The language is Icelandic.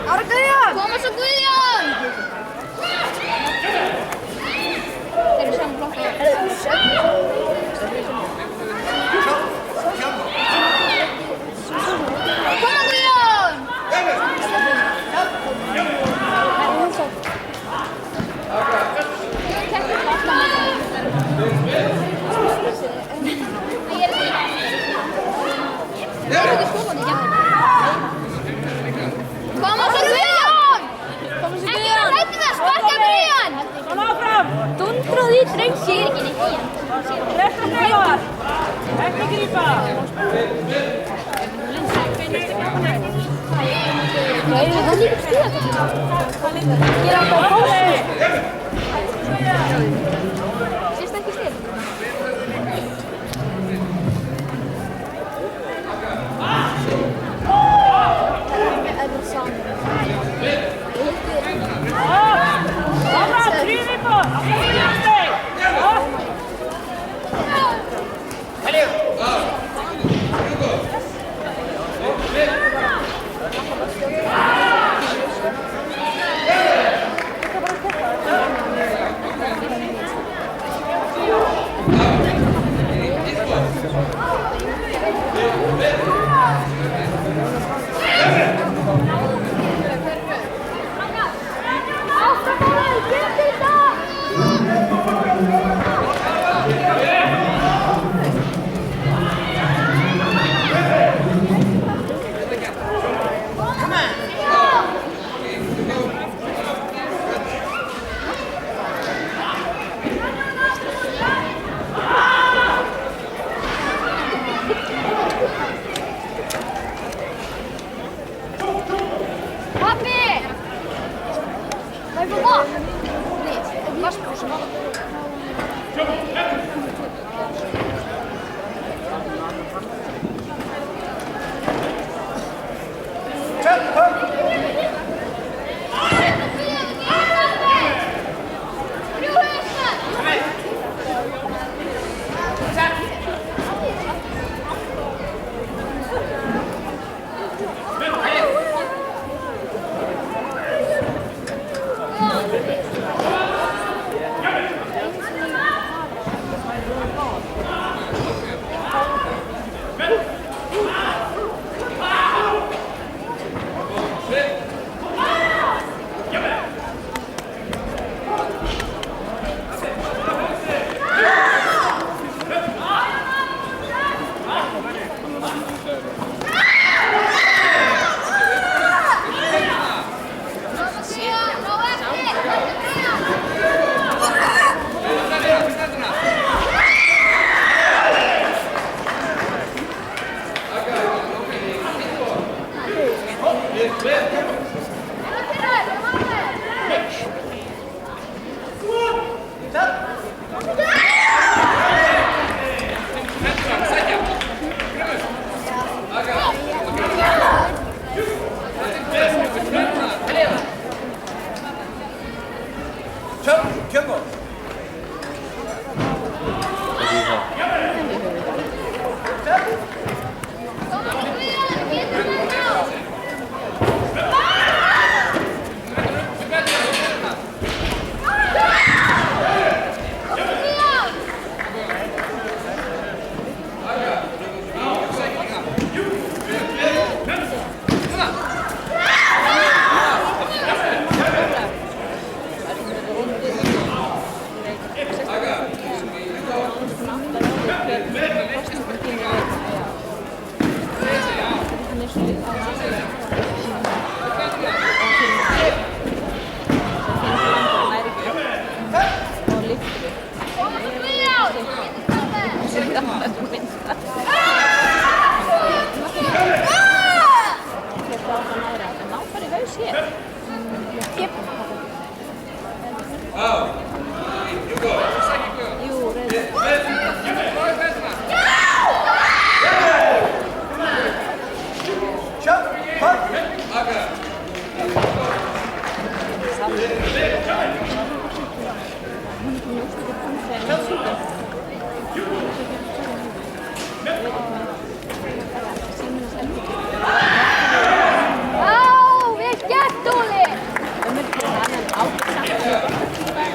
Ára Guðjón! Tómas og Guðjón! Þeir eru saman flokka. Koma Guðjón! Tómas og Guðjón! Ekki vera hræddir við að sparka Guðjón! Svona áfram! Dundraðu í dreng, sér ekki neitt í hann. Rétt að neðar! Ekki grípa! Það er líka stíða þetta. Ég er alltaf á bósi. Sést ekki stíða. Áfram! 3 viðbót! Kom